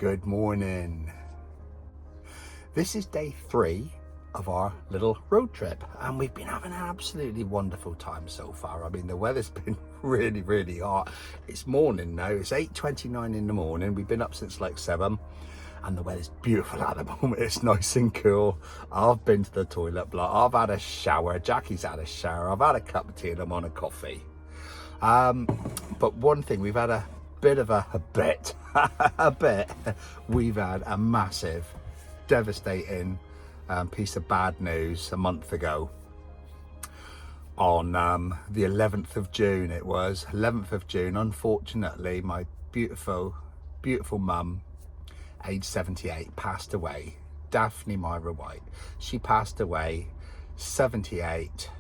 Good morning. This is day 3 of our little road trip, and we've been having an absolutely wonderful time so far. I mean, the weather's been really hot. It's morning now. It's 8:29 in the morning. We've been up since like 7, and the weather's beautiful at the moment. It's nice and cool. I've been to the toilet block. I've had a shower. Jackie's had a shower. I've had a cup of tea and I'm on a coffee. But one thing, we've had a bit of a bit. We've had a massive, devastating piece of bad news a month ago. On the 11th of June, it was 11th of June. Unfortunately, my beautiful mum, age 78, passed away. Daphne Myra White. She passed away, 78.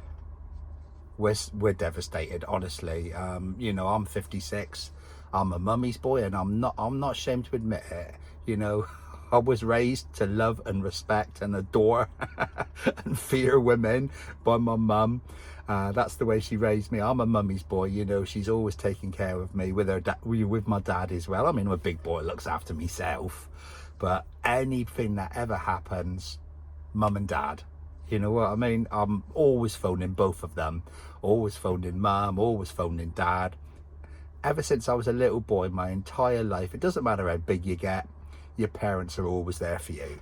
We're devastated, honestly. You know, I'm 56. I'm a mummy's boy, and I'm not ashamed to admit it. You know, I was raised to love and respect and adore and fear women by my mum. That's the way she raised me. I'm a mummy's boy. You know, she's always taking care of me with with my dad as well. I mean, I'm a big boy, looks after myself. But anything that ever happens, mum and dad. You know what I mean? I'm always phoning both of them. Always phoning mum, always phoning dad. Ever since I was a little boy, my entire life, it doesn't matter how big you get, your parents are always there for you.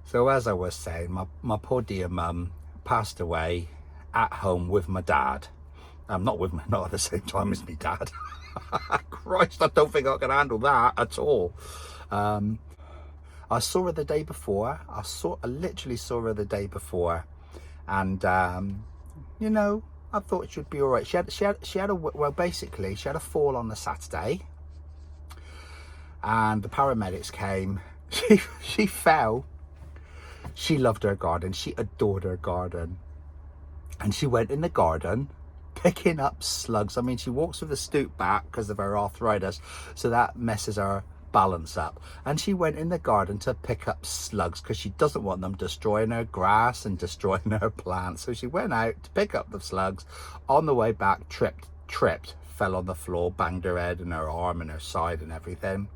So as I was saying, my poor dear mum passed away at home with my dad. Not at the same time as my dad. Christ, I don't think I can handle that at all. I saw her the day before. I literally saw her the day before, and you know, I thought she'd be all right. She had a fall on the Saturday, and the paramedics came. She fell. She loved her garden. She adored her garden, and she went in the garden picking up slugs. I mean, she walks with a stoop back because of her arthritis, so that messes her balance up, and she went in the garden to pick up slugs because she doesn't want them destroying her grass and destroying her plants. So she went out to pick up the slugs. On the way back, tripped, fell on the floor, banged her head and her arm and her side and everything.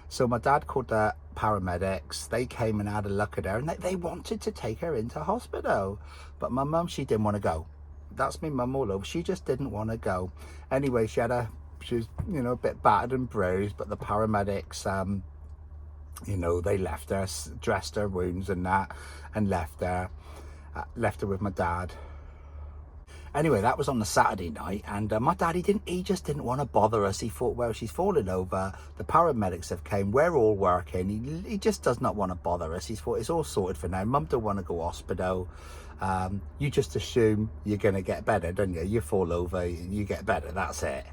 So my dad called the paramedics. They came and had a look at her, and they wanted to take her into hospital, but my mum, she didn't want to go. That's me mum all over. She just didn't want to go. Anyway, she was, you know, a bit battered and bruised, but the paramedics, you know, they left her, dressed her wounds and that, and left her with my dad. Anyway, that was on the Saturday night, and my dad, he just didn't want to bother us. He thought, well, she's fallen over, the paramedics have came, we're all working, he just does not want to bother us. He thought it's all sorted for now. Mum don't want to go to hospital. You just assume you're going to get better, don't you? You fall over, you get better, that's it.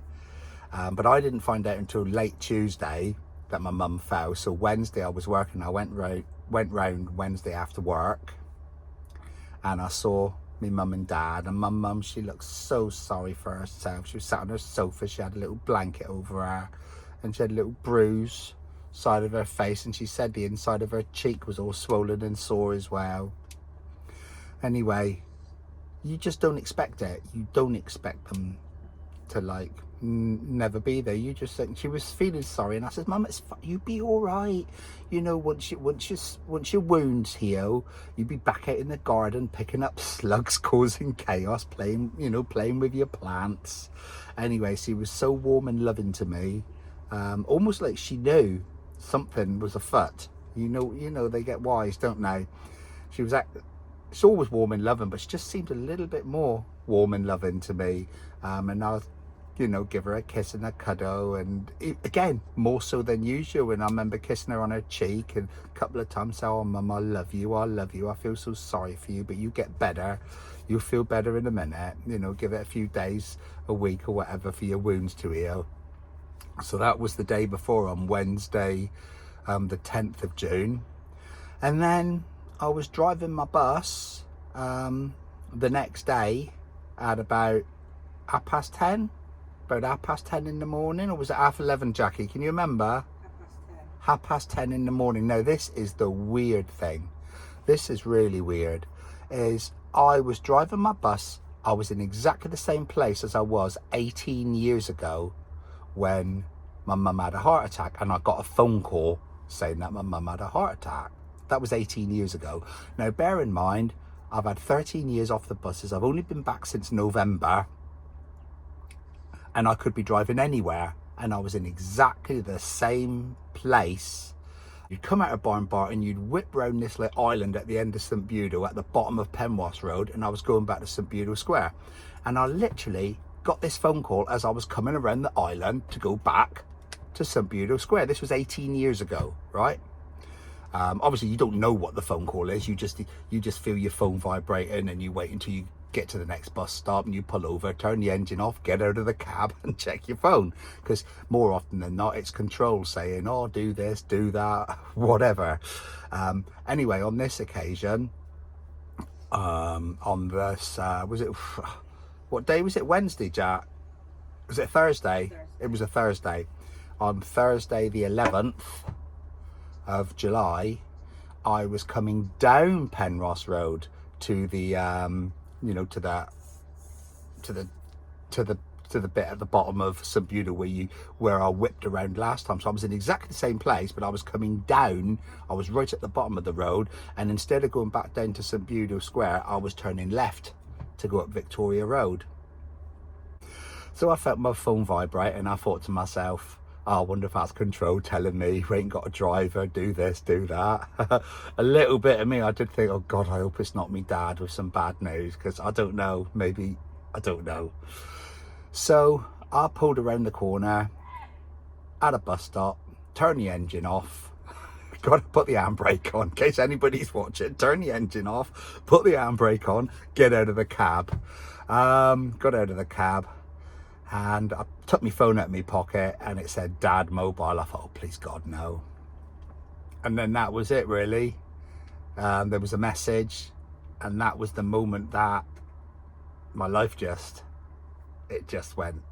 But I didn't find out until late Tuesday that my mum fell. So Wednesday I was working. I went round Wednesday after work, and I saw my mum and dad. And my mum, she looked so sorry for herself. She was sat on her sofa. She had a little blanket over her, and she had a little bruise side of her face. And she said the inside of her cheek was all swollen and sore as well. Anyway, you just don't expect it. You don't expect them to like never be there. You just think. She was feeling sorry, and I said, Mum, you'll be all right. You know, once your wounds heal, you'll be back out in the garden picking up slugs, causing chaos, playing with your plants. Anyway, she was so warm and loving to me, almost like she knew something was afoot. You know, they get wise, don't they? It's always warm and loving, but she just seemed a little bit more warm and loving to me. And I was, you know, give her a kiss and a cuddle, and again, more so than usual. And I remember kissing her on her cheek, and a couple of times saying, oh, Mum, I love you, I feel so sorry for you, but you get better, you'll feel better in a minute. You know, give it a few days, a week or whatever for your wounds to heal. So that was the day before, on Wednesday, the 10th of June. And then I was driving my bus the next day at about half past 10 in the morning, or was it half 11, Jackie? Can you remember? Half past 10 in the morning. Now, this is the weird thing. This is really weird. Is I was driving my bus. I was in exactly the same place as I was 18 years ago when my mum had a heart attack, and I got a phone call saying that my mum had a heart attack. That was 18 years ago. Now, bear in mind, I've had 13 years off the buses. I've only been back since November, and I could be driving anywhere, and I was in exactly the same place. You'd come out of Barnbarton, you'd whip round this little island at the end of St Budo at the bottom of Penwas Road, and I was going back to St Budo Square. And I literally got this phone call as I was coming around the island to go back to St Budo Square. This was 18 years ago, right? Obviously, you don't know what the phone call is. You just feel your phone vibrating, and you wait until you get to the next bus stop, and you pull over, turn the engine off, get out of the cab and check your phone, because more often than not it's control saying, oh, do this, do that, whatever. Anyway, on this occasion, on this was it, what day was it? Wednesday, Jack? Was it Thursday? It was a Thursday. On Thursday the 11th of July, I was coming down Penrose Road to the you know, to the bit at the bottom of St Budo where I whipped around last time. So I was in exactly the same place, but I was coming down. I was right at the bottom of the road, and instead of going back down to St Budo Square, I was turning left to go up Victoria Road. So I felt my phone vibrate, and I thought to myself, oh, I wonder if that's control telling me we ain't got a driver, do this, do that. A little bit of me, I did think, oh God, I hope it's not me dad with some bad news, because I don't know, maybe, I don't know. So I pulled around the corner at a bus stop, turned the engine off, got to put the handbrake on, in case anybody's watching, turn the engine off, put the handbrake on, get out of the cab. Got out of the cab, and I took my phone out of my pocket, and it said Dad Mobile. I thought, oh, please God, no. And then that was it, really. There was a message, and that was the moment that my life just went.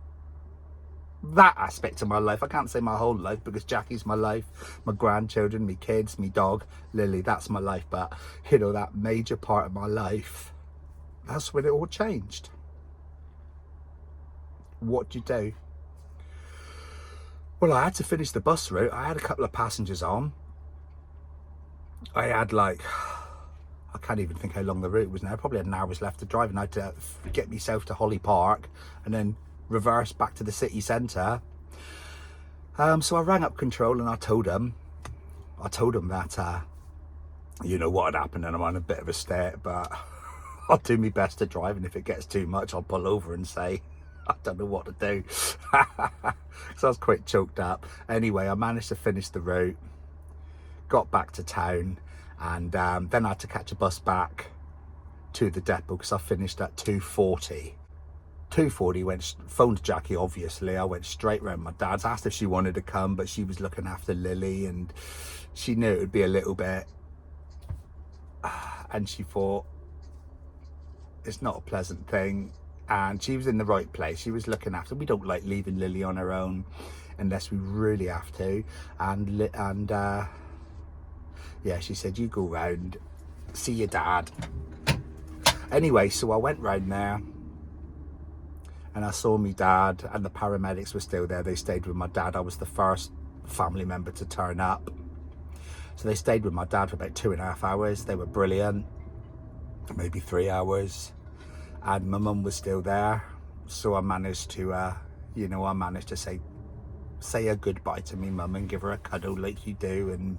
That aspect of my life, I can't say my whole life, because Jackie's my life, my grandchildren, my kids, my dog, Lily, that's my life. But, you know, that major part of my life, that's when it all changed. What do you do? Well, I had to finish the bus route. I had a couple of passengers on. I had I can't even think how long the route was now. Probably an hour's left to drive, and I had to get myself to Holly Park and then reverse back to the city centre. So I rang up control, and I told them that, you know, what had happened, and I'm on a bit of a state, but I'll do my best to drive, and if it gets too much, I'll pull over and say, I don't know what to do. So I was quite choked up. Anyway, I managed to finish the route, got back to town, and then I had to catch a bus back to the depot, because I finished at 2:40. 2:40, phoned Jackie, obviously. I went straight round my dad's, asked if she wanted to come, but she was looking after Lily, and she knew it would be a little bit, and she thought, it's not a pleasant thing. And she was in the right place. She was looking after. We don't like leaving Lily on her own unless we really have to. And yeah, she said, you go round, see your dad. Anyway, so I went round there, and I saw my dad, and the paramedics were still there. They stayed with my dad. I was the first family member to turn up. So they stayed with my dad for about 2.5 hours. They were brilliant, maybe 3 hours. And my mum was still there, so I managed to, you know, I managed to say a goodbye to me mum and give her a cuddle like you do, and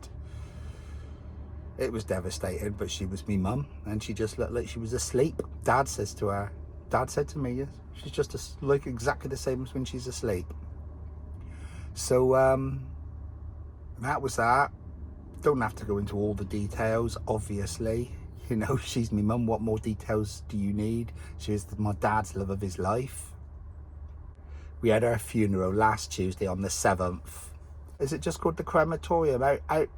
it was devastating. But she was me mum, and she just looked like she was asleep. Dad said to me, yes, she's just like exactly the same as when she's asleep. So that was that. Don't have to go into all the details, obviously. You know, she's my mum. What more details do you need? She is my dad's love of his life. We had our funeral last Tuesday on the 7th. Is it just called the crematorium? Out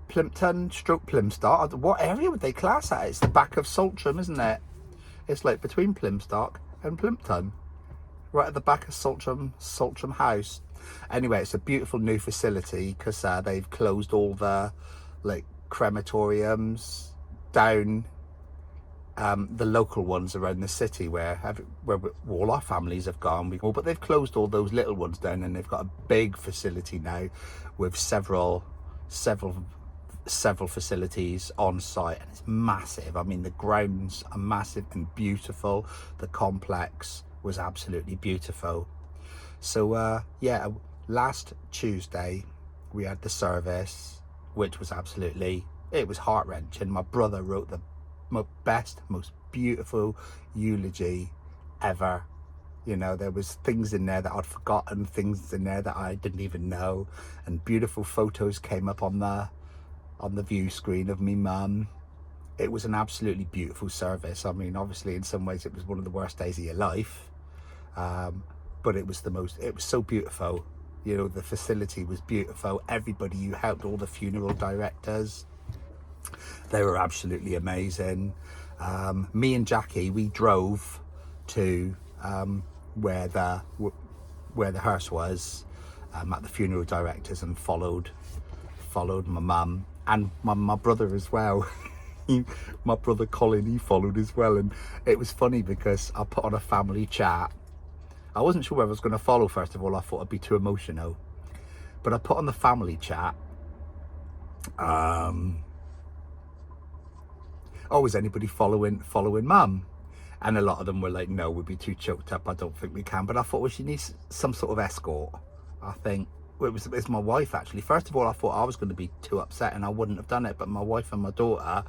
Plympton, Plymstock. What area would they class that? It's the back of Saltram, isn't it? It's like between Plymstock and Plympton. Right at the back of Saltram House. Anyway, it's a beautiful new facility, because they've closed all the, like, crematoriums down the local ones around the city where all our families have gone. But they've closed all those little ones down, and they've got a big facility now with several facilities on site, and it's massive. I mean, the grounds are massive and beautiful. The complex was absolutely beautiful. So yeah, last Tuesday we had the service, which was it was heart-wrenching. My brother wrote the best, most beautiful eulogy ever. You know, there was things in there that I'd forgotten, things in there that I didn't even know, and beautiful photos came up on the view screen of me mum. It was an absolutely beautiful service. I mean, obviously in some ways it was one of the worst days of your life, but it was so beautiful. You know, the facility was beautiful. Everybody you helped, all the funeral directors, they were absolutely amazing. Me and Jackie, we drove to where the hearse was, at the funeral directors, and followed my mum and my brother as well. My brother Colin, he followed as well. And it was funny because I put on a family chat. I wasn't sure whether I was going to follow. First of all, I thought I'd be too emotional, but I put on the family chat, oh, is anybody following mum? And a lot of them were like, no, we'd be too choked up, I don't think we can. But I thought, well, she needs some sort of escort. I think it's my wife, actually. First of all, I thought I was going to be too upset and I wouldn't have done it, but my wife and my daughter,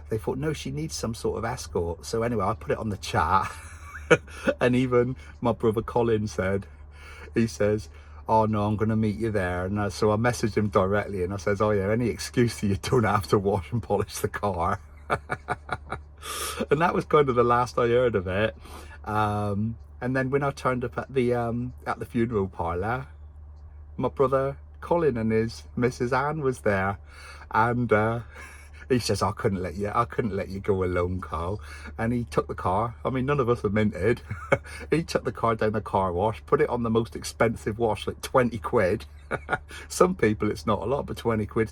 they thought, no, she needs some sort of escort. So anyway, I put it on the chat. And even my brother Colin he says, oh no, I'm going to meet you there. And so I messaged him directly and I says, oh yeah, any excuse so you don't have to wash and polish the car. And that was kind of the last I heard of it. And then when I turned up at the funeral parlour, my brother Colin and his Mrs. Anne was there, and he says, I couldn't let you go alone, Carl. And he took the car. I mean, none of us are minted. He took the car down the car wash, put it on the most expensive wash, like 20 quid. Some people it's not a lot, but 20 quid.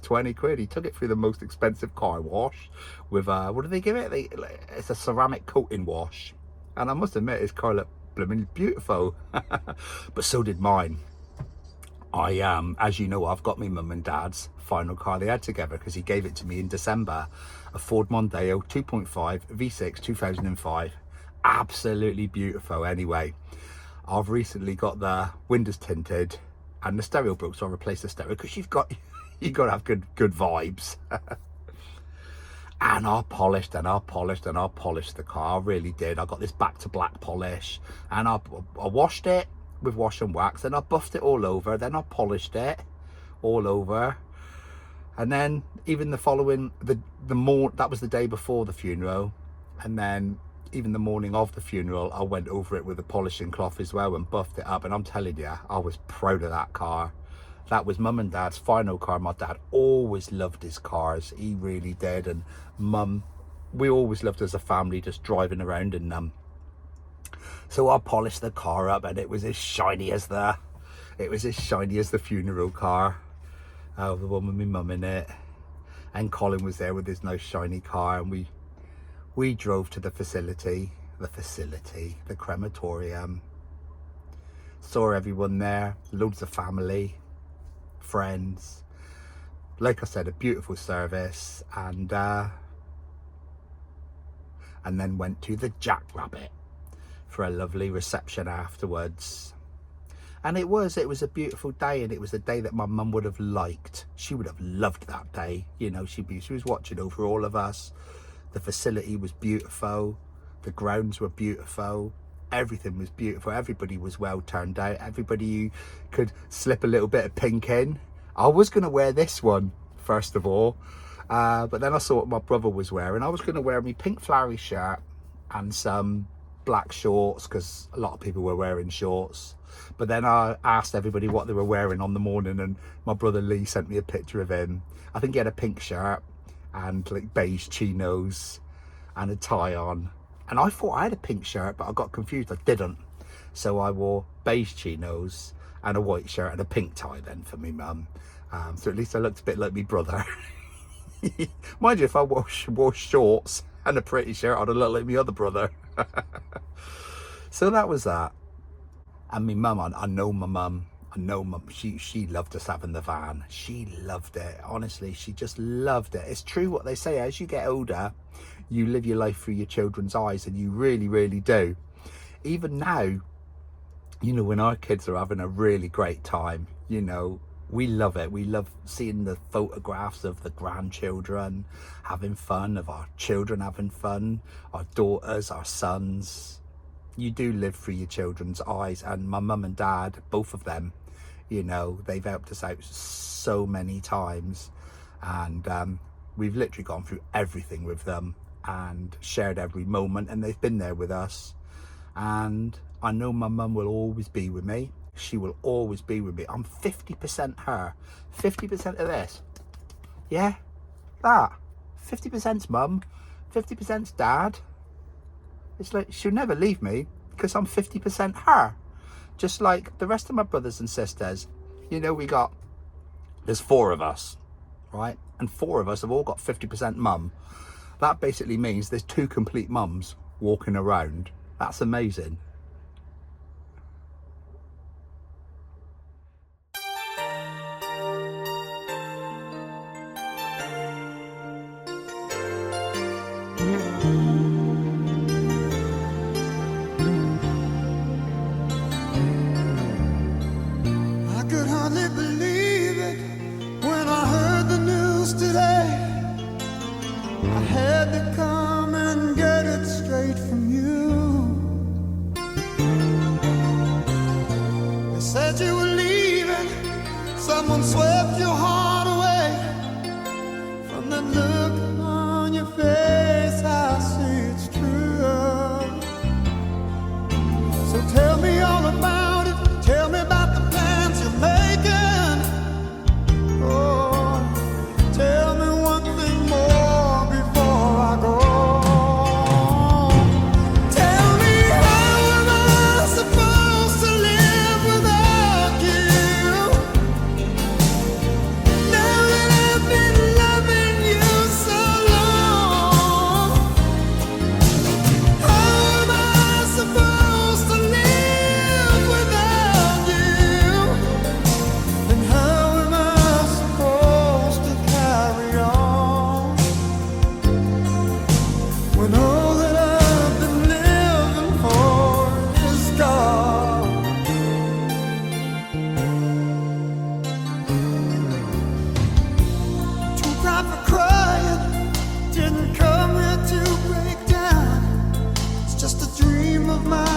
He took it through the most expensive car wash with what do they give it? It's a ceramic coating wash. And I must admit, his car looked blooming beautiful. But so did mine. As you know, I've got my mum and dad's final car they had together, because he gave it to me in December, a Ford Mondeo 2.5 V6 2005. Absolutely beautiful. Anyway, I've recently got the windows tinted and the stereo broke, so I replaced the stereo, because you've got to have good vibes. And I polished the car. I really did. I got this back to black polish, and I washed it with wash and wax, then I buffed it all over, then I polished it all over. And then even the following that was the day before the funeral, and then even the morning of the funeral, I went over it with a polishing cloth as well and buffed it up. And I'm telling you, I was proud of that car. That was mum and dad's final car. My dad always loved his cars, he really did. And mum, we always loved as a family just driving around in them. So I polished the car up, and it was as shiny as the funeral car. The one with my mum in it, and Colin was there with his nice shiny car, and we drove to the crematorium. Saw everyone there, loads of family, friends. Like I said, a beautiful service, and then went to the Jackrabbit for a lovely reception afterwards. And it was a beautiful day, and it was a day that my mum would have liked. She would have loved that day. You know, she was watching over all of us. The facility was beautiful, the grounds were beautiful, everything was beautiful, everybody was well turned out, everybody you could slip a little bit of pink in. I was going to wear this one first of all, but then I saw what my brother was wearing. I was going to wear my pink flowery shirt and some black shorts, because a lot of people were wearing shorts. But then I asked everybody what they were wearing on the morning, and my brother Lee sent me a picture of him. I think he had a pink shirt and like beige chinos and a tie on, and I thought I had a pink shirt, but I got confused, I didn't. So I wore beige chinos and a white shirt and a pink tie then for me mum. So at least I looked a bit like my brother. Mind you, if I wore shorts and a pretty shirt on, to look like my other brother. So that was that. And my mum, I know my mum. I know mum, she loved us having the van. She loved it. Honestly, she just loved it. It's true what they say, as you get older, you live your life through your children's eyes, and you really, really do. Even now, you know, when our kids are having a really great time, you know, we love it. We love seeing the photographs of the grandchildren having fun, of our children having fun, our daughters, our sons. You do live through your children's eyes, and my mum and dad, both of them, you know, they've helped us out so many times, and we've literally gone through everything with them and shared every moment, and they've been there with us. And I know my mum will always be with me. She will always be with me. I'm 50% her, 50% of this. Yeah, that 50%'s mum, 50%'s dad. It's like she'll never leave me because I'm 50% her. Just like the rest of my brothers and sisters, you know, there's 4 of us, right? And 4 of us have all got 50% mum. That basically means there's 2 complete mums walking around. That's amazing. I could hardly believe it when I heard the news today. I had to come and get it straight from you. They said you were leaving, someone swept your heart away. From that look on your face, I see it's true. So tell me all about it, tell me about the plans you're making. Oh, tell me one thing more before I go. Tell me, how am I supposed to live without you? Now that I've been loving you so long, how am I supposed to live without you? And how am I supposed to carry on when all that I've been living for is gone? Too proud for crying, didn't come here to break down. It's just a dream of mine.